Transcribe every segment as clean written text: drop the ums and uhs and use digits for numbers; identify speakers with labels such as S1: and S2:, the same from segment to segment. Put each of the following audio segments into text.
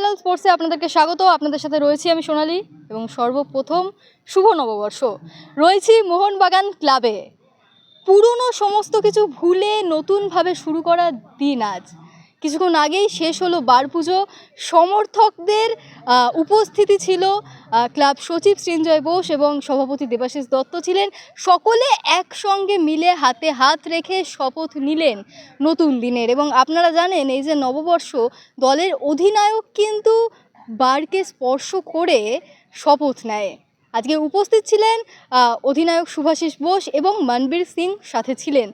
S1: Parallel স্পোর্টসে আপনাদেরকে স্বাগত। আপনাদের সাথে রয়েছি আমি সোনালী এবং সর্বপ্রথম শুভ নববর্ষ। রয়েছি মোহনবাগান ক্লাবে। পুরনো সমস্ত কিছু ভুলে নতুনভাবে শুরু করার দিন আজ। কিছুক্ষণ আগেই শেষ হলো বার পুজো। সমর্থকদের উপস্থিতি ছিল, ক্লাব সচিব সৃঞ্জয় বোস এবং সভাপতি দেবাশিস দত্ত ছিলেন। সকলে একসঙ্গে মিলে হাতে হাত রেখে শপথ নিলেন নতুন দিনের। এবং আপনারা জানেন এই যে নববর্ষ, দলের অধিনায়ক কিন্তু বারকে স্পর্শ করে শপথ নেয়। আজকে উপস্থিত ছিলেন অধিনায়ক শুভাশিস বোস এবং মনবীর সিং সাথে ছিলেন।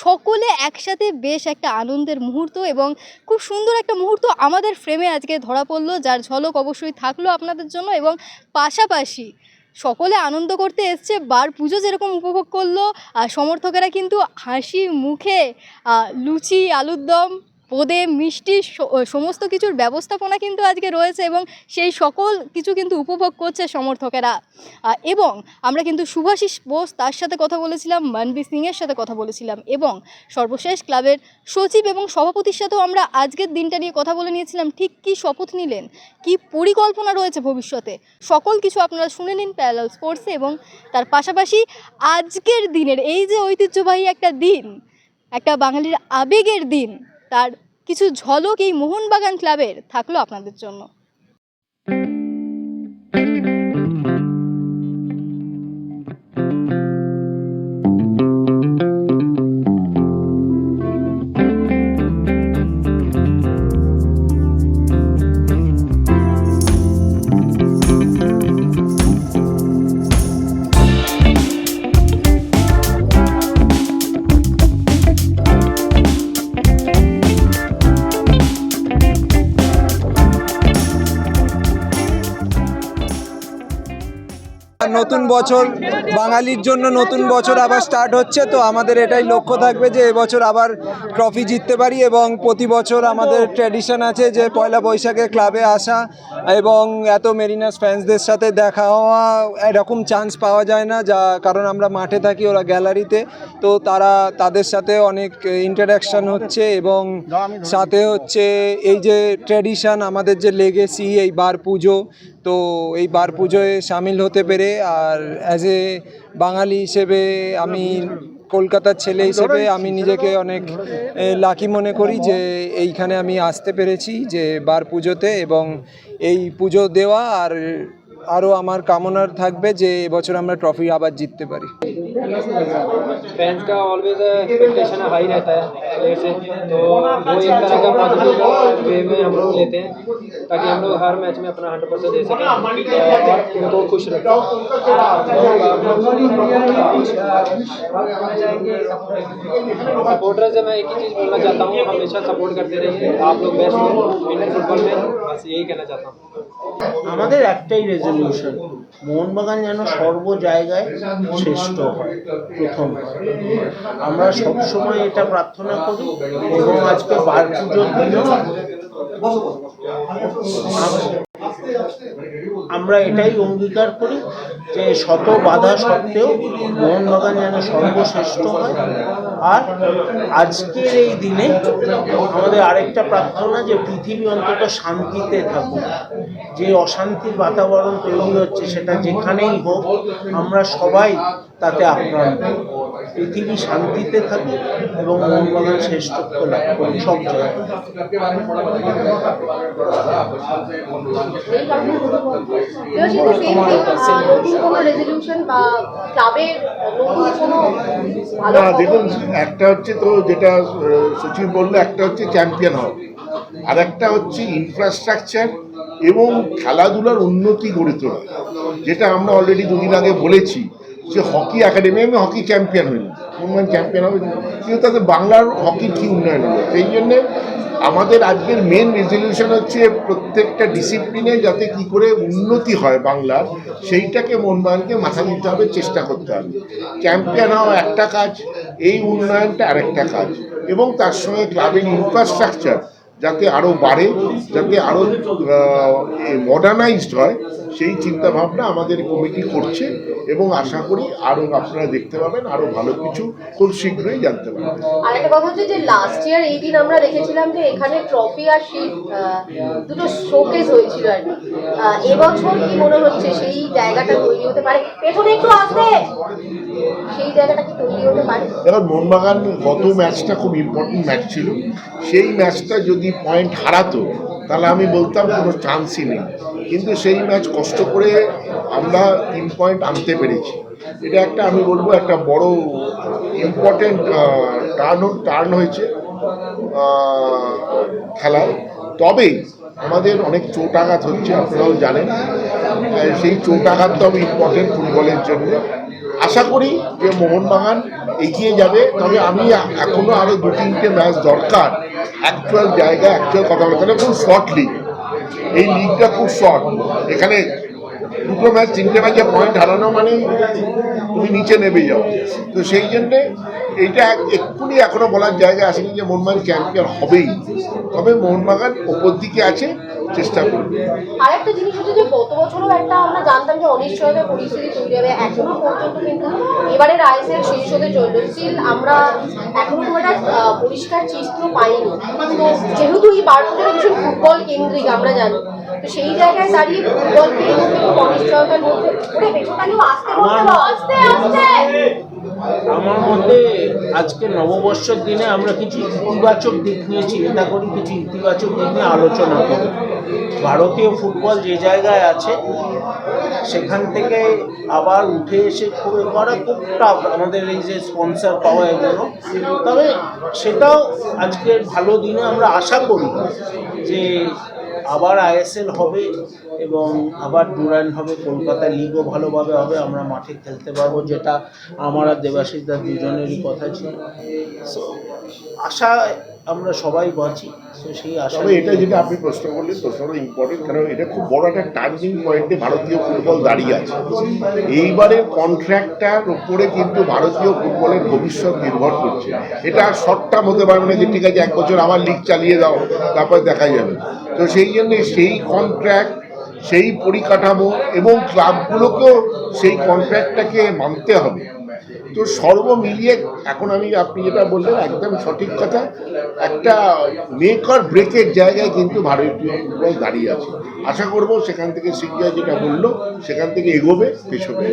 S1: সকলে একসাথে বেশ একটা আনন্দের মুহূর্ত এবং খুব সুন্দর একটা মুহূর্ত আমাদের ফ্রেমে আজকে ধরা পড়লো, যার ঝলক অবশ্যই থাকলো আপনাদের জন্য। এবং পাশাপাশি সকলে আনন্দ করতে এসছে, বার পুজো যেরকম উপভোগ করলো, সমর্থকেরা কিন্তু হাসি মুখে লুচি, আলুর দম, বোঁদে, মিষ্টি সমস্ত কিছুর ব্যবস্থাপনা কিন্তু আজকে রয়েছে এবং সেই সকল কিছু কিন্তু উপভোগ করছে সমর্থকেরা। এবং আমরা কিন্তু শুভাশিস বোস তার সাথে কথা বলেছিলাম, মনবীর সিংয়ের সাথে কথা বলেছিলাম এবং সর্বশেষ ক্লাবের সচিব এবং সভাপতির সাথেও আমরা আজকের দিনটা নিয়ে কথা বলে নিয়েছিলাম। ঠিক কী শপথ নিলেন, কী পরিকল্পনা রয়েছে ভবিষ্যতে, সকল কিছু আপনারা শুনে নিন প্যারালাল স্পোর্টসে। এবং তার পাশাপাশি আজকের দিনের এই যে ঐতিহ্যবাহী একটা দিন, একটা বাঙালির আবেগের দিন, তার কিছু ঝলক এই মোহনবাগান ক্লাবের থাকলো আপনাদের জন্য।
S2: নতুন বছর বাঙালির জন্য, নতুন বছর আবার স্টার্ট হচ্ছে, তো আমাদের এটাই লক্ষ্য থাকবে যে এবছর আবার ট্রফি জিততে পারি। এবং প্রতি বছর আমাদের ট্র্যাডিশন আছে যে পয়লা বৈশাখে ক্লাবে আসা এবং এত মেরিনাস ফ্যান্সদের সাথে দেখা হওয়া, এরকম চান্স পাওয়া যায় না, যা কারণ আমরা মাঠে থাকি, ওরা গ্যালারিতে, তো তাদের সাথে অনেক ইন্টারাকশান হচ্ছে। এবং সাথে হচ্ছে এই যে ট্র্যাডিশন, আমাদের যে লেগেসি, এই বার পুজো, তো এই বার পুজোয় সামিল হতে পেরে আর অ্যাজ এ বাঙালি হিসেবে, আমি কলকাতার ছেলে হিসেবে আমি নিজেকে অনেক লাকি মনে করি যে এইখানে আমি আসতে পেরেছি যে বার পুজোতে, এবং এই পুজো দেওয়া। আর আরও আমার কামনার থাকবে যে এবছর আমরা ট্রফি আবার জিততে পারি।
S3: फैंस का ऑलवेज एक्सपेक्टेशन हाई रहता है प्लेयर से, तो वो एक तरह का पॉजिटिव वे में हम लोग लेते हैं ताकि हम लोग हर मैच में अपना 100% दे सकें और उनको खुश रखें। सपोर्टर से मैं एक ही चीज़ बोलना चाहता हूँ, हमेशा सपोर्ट करते रहिए, आप लोग बेस्ट हो इंडियन फुटबॉल में, बस यही कहना चाहता हूँ।
S4: আমাদের একটাই রেজলিউশন, মোহনবাগান যেন সর্ব জায়গায় শ্রেষ্ঠ হয়, প্রথম হয়। আমরা সবসময় এটা প্রার্থনা করি এবং আজকে বার পুজোর দিনও আমরা এটাই অঙ্গীকার করি যে শত বাধা সত্ত্বেও মোহনবাগান যেন সর্বশ্রেষ্ঠ হয়। আর আজকের এই দিনে আমাদের আরেকটা প্রার্থনা যে পৃথিবী অন্তত শান্তিতে থাকুক। যে অশান্তির বাতাবরণ তৈরি হচ্ছে সেটা যেখানেই হোক, আমরা সবাই তাতে আক্রান্ত। পৃথিবী শান্তিতে থাকুক এবং মোহনবাগান শ্রেষ্ঠত্ব লাভ করুক সব জায়গায়।
S5: দেখুন, একটা হচ্ছে তো যেটা সচিব বললো, একটা হচ্ছে চ্যাম্পিয়ন হওয়া, আর একটা হচ্ছে ইনফ্রাস্ট্রাকচার এবং খেলাধুলার উন্নতি গড়ে তোলা, যেটা আমরা অলরেডি দুদিন আগে বলেছি যে হকি একাডেমি, আমি হকি চ্যাম্পিয়ন হইলাম, মোহনবাগান চ্যাম্পিয়ন হবে, কিন্তু তাতে বাংলার হকির কী উন্নয়ন হবে। সেই জন্যে আমাদের আজকের মেন রেজলিউশন হচ্ছে প্রত্যেকটা ডিসিপ্লিনে যাতে কি করে উন্নতি হয় বাংলার, সেইটাকে মোহনবাগানকে মাথা দিতে হবে, চেষ্টা করতে হবে। চ্যাম্পিয়ন হওয়া একটা কাজ, এই উন্নয়নটা আরেকটা কাজ, এবং তার সঙ্গে ক্লাবের ইনফ্রাস্ট্রাকচার যাতে আরও বাড়ে, যাতে আরও মডার্নাইজড হয়, সেই চিন্তা ভাবনা আমাদের কমিটি করছে এবং আশা করি আরও আপনারা দেখতে পাবেন, আরও ভালো কিছু খুব শীঘ্রই জানতে পারবেন।
S6: আর একটা কথা হচ্ছে যে লাস্ট ইয়ার এই দিন আমরা দেখেছিলাম যে এখানে ট্রফি আর শিট দুটো শোকেস হয়েছিল আর কি। এবছর কি মনে হচ্ছে সেই জায়গাটা তৈরি হতে পারে? পেছনে একটু আসবে, সেই জায়গাটা কি তৈরি হতে পারে?
S5: এবার মোহনবাগান গত ম্যাচটা খুব ইম্পর্টেন্ট ম্যাচ ছিল, সেই ম্যাচটা যদি পয়েন্ট হারাতো তাহলে আমি বলতাম কোনো চান্সই নেই, কিন্তু সেই ম্যাচ কষ্ট করে আমরা 3 পয়েন্ট আনতে পেরেছি। এটা একটা আমি বলবো একটা বড় ইম্পর্টেন্ট টার্ন হয়েছে খেলায়। তবে আমাদের অনেক চোট আঘাত হচ্ছে, আপনারাও জানেন, সেই চোট আঘাত তো আমি ইম্পর্টেন্ট ফুটবলের জন্য। আশা করি যে মোহনবাগান এগিয়ে যাবে, তবে আমি এখনো আরও 2-3টে ম্যাচ দরকার অ্যাকচুয়াল জায়গায় অ্যাকচুয়াল কথা বলতে হবে। খুব শর্ট লিগ, এই লিগটা খুব শর্ট, এখানে 2টো ম্যাচ 3টে ম্যাচে পয়েন্ট হারানো মানে তুমি নিচে নেমে যাও। তো সেই জন্যে এইটা এক্ষুনি এখনো বলার জায়গায় আসেনি যে মোহনবাগান চ্যাম্পিয়ন হবেই, তবে মোহনবাগান ওপর দিকে আছে, চেষ্টা করবে।
S6: আরেকটা জিনিস হচ্ছে যে গত বছরও একটা আমরা জানতাম যে অনিশ্চয়তার পরিস্থিতি তৈরি হবে, এখনো পর্যন্ত কিন্তু এবারের আইএসএল শেষ হতে চললো, স্টিল আমরা এখনো খুব একটা পরিষ্কার চিত্র পাইনি। তো যেহেতু এই বারোটা ভীষণ ফুটবল কেন্দ্রিক আমরা জানি, তো সেই জায়গায় দাঁড়িয়ে ফুটবলকে খুব অনিশ্চয়তার মধ্যে আসতে
S4: আমার মতে আজকে নববর্ষের দিনে আমরা কিছু ইতিবাচক দিক নিয়ে চিন্তা করি, কিছু ইতিবাচক দিক নিয়ে আলোচনা করি। ভারতীয় ফুটবল যে জায়গায় আছে সেখান থেকে আবার উঠে এসে খুব করা খুব টাফ, আমাদের এই যে স্পন্সর পাওয়া এগুলো। তবে সেটাও আজকের ভালো দিনে আমরা আশা করি যে আবার আইএসএল হবে এবং আবার ডুরান্ড হবে, কলকাতা লিগও ভালোভাবে হবে, আমরা মাঠে খেলতে পারবো, যেটা আমার আর দেবাশিস দার দুজনেরই কথা ছিল। সো আশা আমরা সবাই বাঁচি, তো সেই আশা।
S5: তবে এটা যেটা আপনি প্রশ্ন করলেন, প্রশ্নটা ইম্পর্টেন্ট, কারণ এটা খুব বড় একটা টার্নিং পয়েন্টে ভারতীয় ফুটবল দাঁড়িয়ে আছে। এইবারের কন্ট্রাক্টটার উপরে কিন্তু ভারতীয় ফুটবলের ভবিষ্যৎ নির্ভর করছে। এটা শর্ট টার্ম হতে পারবে না যে ঠিক আছে 1 বছর আমার লিগ চালিয়ে দাও তারপর দেখা যাবে। তো সেই জন্যে সেই কন্ট্রাক্ট, সেই পরিকাঠামো এবং ক্লাবগুলোকেও সেই কন্ট্রাক্টটাকে মানতে হবে। তো সর্ব মিলিয়ে এখন আপনি যেটা বললেন একদম সঠিক কথা, একটা মেক অর ব্রেকের জায়গায় কিন্তু ভারতীয় ফুটবল দাঁড়িয়ে আছে। আশা করব সেখান থেকে সিরিয়া যেটা বললো সেখান থেকে এগোবে, পেছনে।